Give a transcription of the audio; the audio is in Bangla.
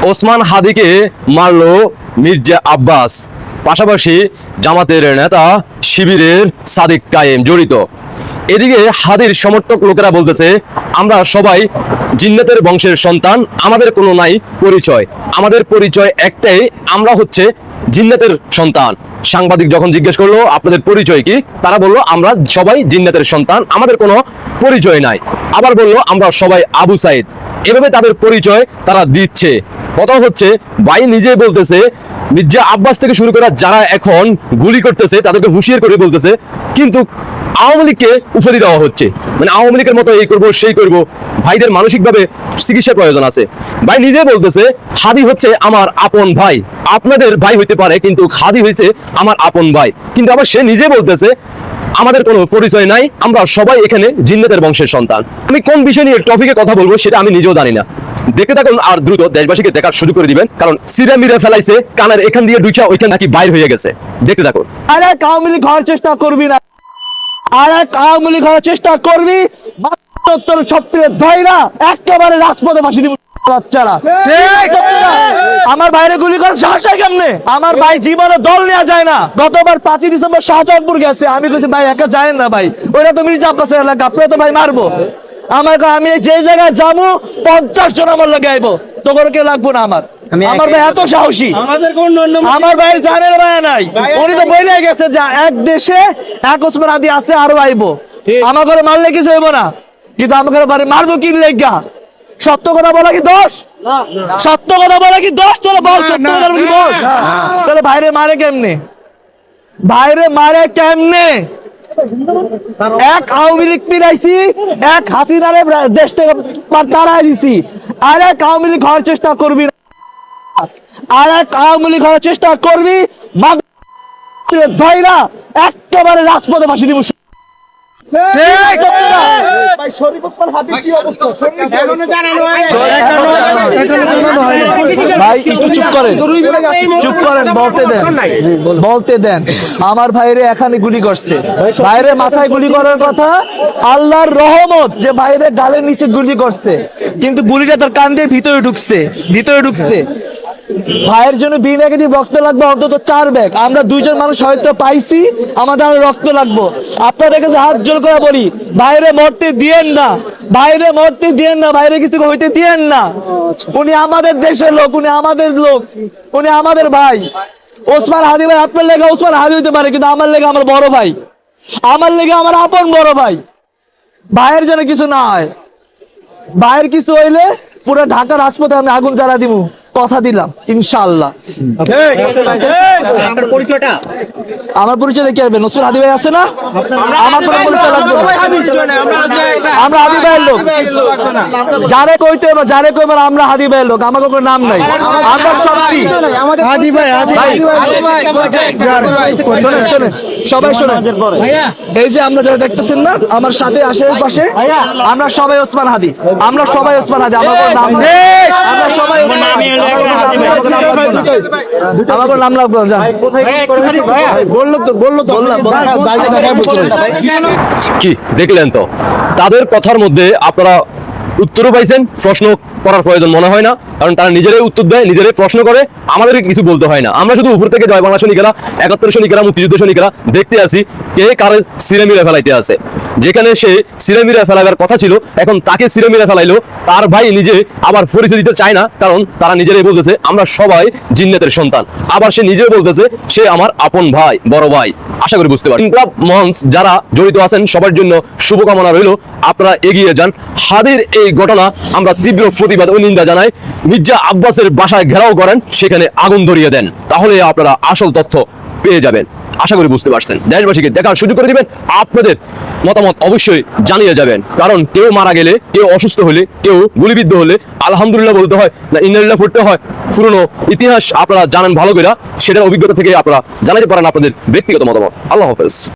ওসমান হাদিকে মারলো মির্জা আব্বাস, পাশাপাশি জামাতের নেতা শিবিরের সাদিক কায়েম জড়িত। এদিকে হাদির সমর্থক লোকেরা বলতেছে আমরা সবাই জিন্নাতের বংশের সন্তান, আমাদের কোনো নাই পরিচয়, আমাদের পরিচয় একটাই, আমরা হচ্ছে জিন্নাতের সন্তান। সাংবাদিক যখন জিজ্ঞেস করলো আপনাদের পরিচয় কি, তারা বললো আমরা সবাই জিন্নাতের সন্তান, আমাদের কোনো পরিচয় নাই। আবার বললো আমরা সবাই আবু সাইদ। এভাবে তাদের পরিচয় তারা দিচ্ছে। কথা হচ্ছে ভাই নিজে বলতেছে মির্জা আব্বাস থেকে শুরু করে যারা এখন গুলি করতেছে তাদেরকে হুঁশিয়ার করে বলতেছে, কিন্তু আওয়ামী লীগকে উফারি দেওয়া হচ্ছে, মানে আওয়ামী লীগের মতো এই করবো সেই করবো। ভাইদের মানসিকভাবে চিকিৎসার প্রয়োজন আছে। ভাই নিজে বলতেছে হাদি হচ্ছে আমার আপন ভাই, আপনাদের ভাই হইতে পারে কিন্তু হাদি হয়েছে আমার আপন ভাই। কিন্তু আবার সে নিজে বলতেছে আমাদের কোনো পরিচয় নাই, আমরা সবাই এখানে জিন্নাতের বংশের সন্তান। আমি কোন বিষয় নিয়ে টপিকে কথা বলবো সেটা আমি নিজেও জানি না। দেখতে থাকুন আর দ্রুত দেশবাসীকে দেখার সুযোগ করে দিবেন, কারণ সিরা মিরা ফেলাইছে কানের এখান দিয়ে দুইটা ওইখান নাকি বাইর হয়ে গেছে। দেখতে থাকুন। আরে আওয়ামী লীগ হওয়ার চেষ্টা করবি না, আরে আওয়ামী লীগ হওয়ার চেষ্টা করবি তোর ছত্রে ধইরা একেবারে রাজপথে ফাঁসি দিব বাচ্চারা। আমার বাইরে গুলি করে সাহস হয় কেমনে? আমার ভাই জীবনে দল নেওয়া যায় না। গতবার 5ই ডিসেম্বর শাহজাহানপুর গেছে, আমি বলছি ভাই একা যায় না ভাই, ওরা তো মির্জা আব্বাসের এলাকা, আপনারা তো ভাই মারবো। আমি যে জায়গায় যাবো 50 জন আমার লাগে আইবো, তোর কেউ লাগবো না। আমার ভাই এত সাহসী, আমার ভাইয়ের জানের মায়া নাই। উনি তো বলে গেছে যে এক দেশে এক ওসমান হাদি আছে, আরো আইবো। আমার ঘরে মারলে কিছু হইব না, কিন্তু আমার ঘরে বাড়ি মারবো কি লেগা? সত্য কথা বলা কি দোষ? সত্য কথা বলা কি দোষ? তোরা বল, সত্য কথা কি বল? তাহলে বাইরে মারে কেমনে? বাইরে মারে কেমনে? এক আওয়ামী লীগ পিরাইছি, এক হাসিনারে দেশ থেকে তাড়াই দিছি। আর এক আওয়ামী লীগ হওয়ার চেষ্টা করবি না, আর এক আওয়ামী লীগ হওয়ার চেষ্টা করবি ধইরা একেবারে রাজপথে ফাঁসি দিব। ভাই একটু চুপ করেন, চুপ করেন, বলতে দেন। আমার ভাইরে এখানে গুলি করছে, ভাইরে মাথায় গুলি করার কথা, আল্লাহর রহমত যে ভাইরে গালের নিচে গুলি করছে, কিন্তু গুলিটা তার কান দিয়ে ভিতরে ঢুকছে। ভাইয়ের জন্য বি নেগেটিভ রক্ত লাগবে অন্তত 4 ব্যাগ। আমরা 2 জন মানুষ হয়তো পাইছি, আমাদের আরো রক্ত লাগবে। আপনাদের কাছে হাত জোর করে বলি, ভাইরে মরতে দিয়েন না, ভাইরে মরতে দিয়েন না, ভাইরে কিছু হইতে দিয়েন না। উনি আমাদের দেশের লোক, উনি আমাদের লোক, উনি আমাদের ভাই। ওসমান হাদি ভাই আপনার লেগে ওসমান হাদি হইতে পারে, কিন্তু আমার লেগে আমার বড় ভাই, আমার লেগে আমার আপন বড় ভাই। ভাইয়ের যেন কিছু না হয়, ভাইয়ের কিছু হইলে পুরো ঢাকা রাজপথে আমি আগুন জ্বালা দিব, কথা দিলাম ইনশাআল্লাহ। আমার পরিচয় দেখে আসবেন, ওসমান হাদি ভাই আছে না? আমার পরিচয় লাগবে, আমরা হাদি ভাইয়ের লোক। যারে কইতে হবে, যারে কইবে আমরা হাদি ভাইয়ের লোক, আমার কোনো নাম নাই। আমরা সত্যি হাদি ভাই, শোনেন সবাই শোনেন, এই যে আমরা যারা দেখতেছেন না আমার সাথে আশেপাশে, আমরা সবাই ওসমান হাদি, আমরা সবাই ওসমান হাদি, আমার কোনো নাম নেই। আমরা সবাই আমার নাম লাগবে না। কি দেখলেন তো, তাদের কথার মধ্যে আপনারা উত্তরও পাইছেন, প্রশ্ন করার প্রয়োজন মনে হয় না, কারণ তারা নিজেরাই উত্তর দেয়, নিজেরাই প্রশ্ন করে, আমাদেরকে কিছু বলতে হয় না। আমরা শুধু উপর থেকে জয় বাংলা সৈনিকেরা, 71 সৈনিকেরা, মুক্তিযুদ্ধ সৈনিকেরা দেখতে আসি কে কারে সিরামিরা ফেলাইতে আছে। যেখানে সে সিরামিরা ফেলাবার কথা ছিল, এখন তাকে সিরামিরা ফেলাইলো। তার ভাই নিজে আবার পরিচয় দিতে চায় না, কারণ তারা নিজেরাই বলতেছে আমরা সবাই জিন্নাতের সন্তান। আবার সে নিজেও বলতেছে সে আমার আপন ভাই, বড় ভাই। আশা করি বুঝতে পারেন। ইনকলাব মঞ্চ যারা জড়িত আছেন সবার জন্য শুভকামনা রইল, আপনারা এগিয়ে যান। হাদির এই ঘটনা আমরা তীব্র প্রতিবাদ ও নিন্দা জানাই। মির্জা আব্বাসের বাসায় ঘেরাও করেন, সেখানে আগুন ধরিয়ে দেন, তাহলে আপনারা আসল তথ্য পেয়ে যাবেন। আশা করি বুঝতে পারছেন। দেশবাসীকে দেখার সুযোগ করে দিবেন, আপনাদের মতামত অবশ্যই জানিয়ে যাবেন। কারণ কেউ মারা গেলে, কেউ অসুস্থ হলে, কেউ গুলিবিদ্ধ হলে আলহামদুলিল্লাহ বলতে হয় না ইন্না লিল্লাহি পড়তে হয়। পুরনো ইতিহাস আপনারা জানেন ভালো করে, সেটার অভিজ্ঞতা থেকে আপনারা জানাতে পারেন আপনাদের ব্যক্তিগত মতামত। আল্লাহ হাফেজ।